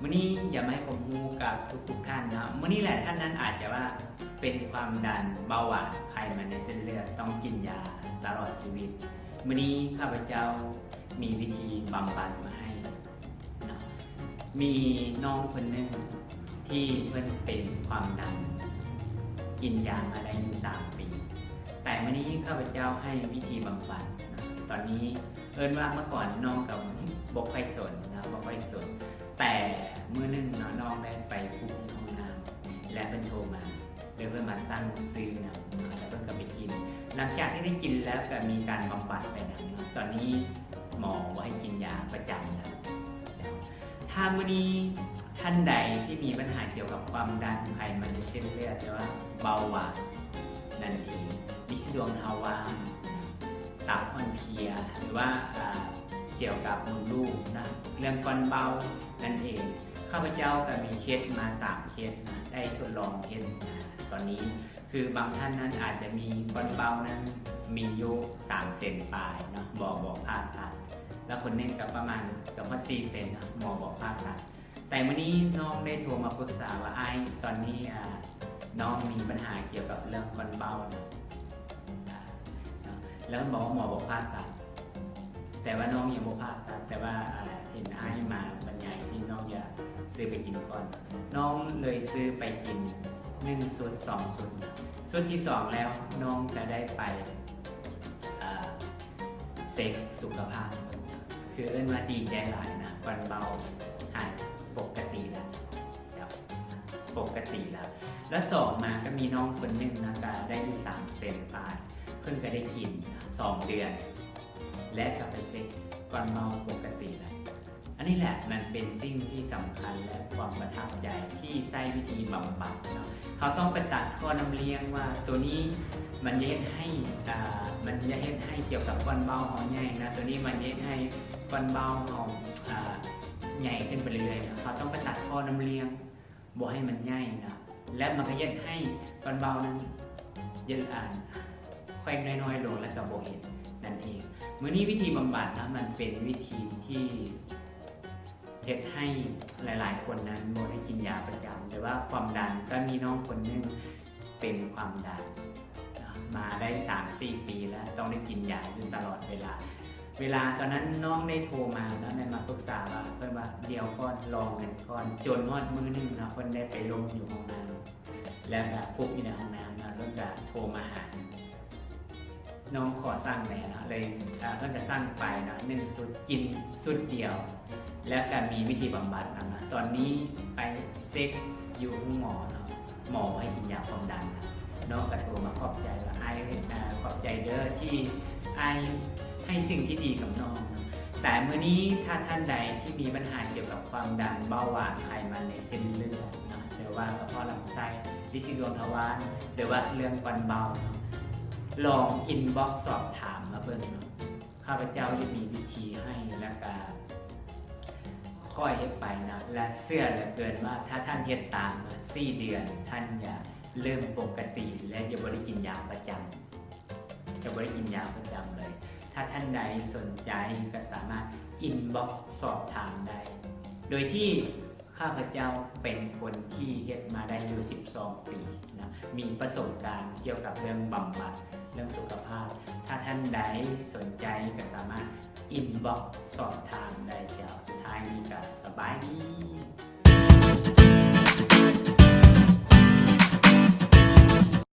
วันนี้อย่ามาให้ผมรู้กับทุกท่านนะวันนี้แหละท่านนั้นอาจจะว่าเป็นความดันเบาหวานไขมันในเส้นเลือดต้องกินยาตลอดชีวิตวันนี้ข้าพเจ้ามีวิธีบำบัดมาให้นะมีน้องคนหนึ่งที่เพิ่นเป็นความดันกินยามาได้3 ปีแต่วันนี้ข้าพเจ้าให้วิธีบำบัดนะตอนนี้ว่าเมื่อก่อนน้องกับบกไฟสนนะบกไฟสนแต่เมื่อนึงน้องได้ไปปุ๊บห้องน้ำและเป็นโทรมาเพื่อนมาสร้างซื้อนะแล้วเพื่อนก็ไปกินหลังจากที่ได้กินแล้วก็มีการบำบัดไปนะตอนนี้หมอว่าให้กินยาประจำนะถ้าเมื่อนี้ท่านใดที่มีปัญหาเกี่ยวกับความดันไขมันในเส้นเลือดหรือว่าเบาหวานนั่นเองลิซิดวงทวารตับอ่อนเพลียหรือว่าเกี่ยวกับมดลูกนะเรื่องก้อนเบานั่นเองข้าพเจ้าก็มีเคสมา3 เคสนะได้ทดลองเคสตอนนี้คือบางท่านนั้นอาจจะมีก้อนเบานั้นมีอยู่3 เซนปลายเนาะบอกผ่าตัดแล้วคนนึงก็ประมาณกับว่า4 เซนนะหมอบอกผ่าตัดแต่วันนี้น้องได้โทรมาปรึกษาว่าตอนนี้น้องมีปัญหาเกี่ยวกับเรื่องก้อนเบาแล้วหมอบอกผ่าตัดแต่ว่าน้องยังบอกผ่าตัดแต่ว่าเห็นมาบรรยายซิน้องอยากซื้อไปกินก่อนน้องเลยซื้อไปกิน1 ชุด 2 ชุดชุดที่ 2แล้วน้องจะได้ไปเซ็กสุขภาพคือว่าดีใจหลายนะก้อนเบาหายปกติแล้วปกติแล้ว2มาก็มีน้องคนหนึ่งนะก็ได้ที่3 เซนปลายเพิ่งก็ได้กิน2 เดือนและกลับไปเซ็กก้อนเบาปกติแล้วอันนี้แหละมันเป็นสิ่งที่สำคัญและความประทับใจที่ใช้วิธีบำบัดเนาะเขาต้องไปตัดข้อน้ำเลี้ยงว่าตัวนี้มันจะให้เกี่ยวกับก้อนเบาเขาใหญ่นะตัวนี้มันจะให้ก้อนเบาเขาใหญ่ขึ้นไปเรื่อยๆนะเขาต้องไปตัดข้อน้ำเลี้ยงบอกให้มันใหญ่นะและมันก็ยัดให้ก้อนเบานั้นยัดค่อยน้อยๆลงและกับโบเห็นนั่นเองมื้อนี้วิธีบำบัดนะมันเป็นวิธีที่เฮ็ดให้หลายๆคนนั้นโมได้กินยาประจำแต่ว่าความดันก็มีน้องคนนึงเป็นความดันมาได้ 3-4 ปีแล้วต้องได้กินยาอยู่ตลอดเวลาตอนนั้นน้องได้โทรมาแล้วได้มาปรึกษาว่าเพื่อนว่าเดี๋ยวก่อนลองกันก่อนจนฮอดมื้อนึงนะเพื่อนได้ไปลงอยู่ห้องน้ำแล้วก็ฟุบอยู่ในห้องน้ำนะแล้วก็โทรมาหาน้องขอสร้างแหนะเลยเพื่อนจะสร้างไปนะ1 ชุดกินชุดเดียวแล้วก็มีวิธีบำบัดนะตอนนี้ไปเซ็กอยู่ห้องหมอนะหมอให้กินยาความดันนะน้องก็โทรมาขอบใจว่าขอบใจเด้อที่ให้สิ่งที่ดีกับน้องนะแต่เมื่อนี้ถ้าท่านใดที่มีปัญหาเกี่ยวกับความดันเบาหวานไขมันในเส้นเลือดนะหรือว่ากระเพาะลำไส้ลิซิดวงทวารหรือว่าเรื่องก้อนเบานะลองอินบ็อกซ์สอบถามมาเบิ่งนะข้าพเจ้าจะมีวิธีให้และการค่อยเฮ็ดไปนะและเชื่อเหลือเกินว่าถ้าท่านเฮ็ดตามมา4 เดือนท่านจะเริ่มปกติและจะบริกินยาประจำเลย ถ้าท่านใดสนใจก็สามารถอินบ็อกซ์สอบถามได้ โดยที่ข้าพเจ้าเป็นคนที่เฮ็ดมาได้อยู่12 ปีนะมีประสบการณ์เกี่ยวกับเรื่องบำบัดเรื่องสุขภาพถ้าท่านใดสนใจก็สามารถอินบ็อกซ์สอบถามได้เดี๋ยวสุดท้ายนี้ก็สบายดี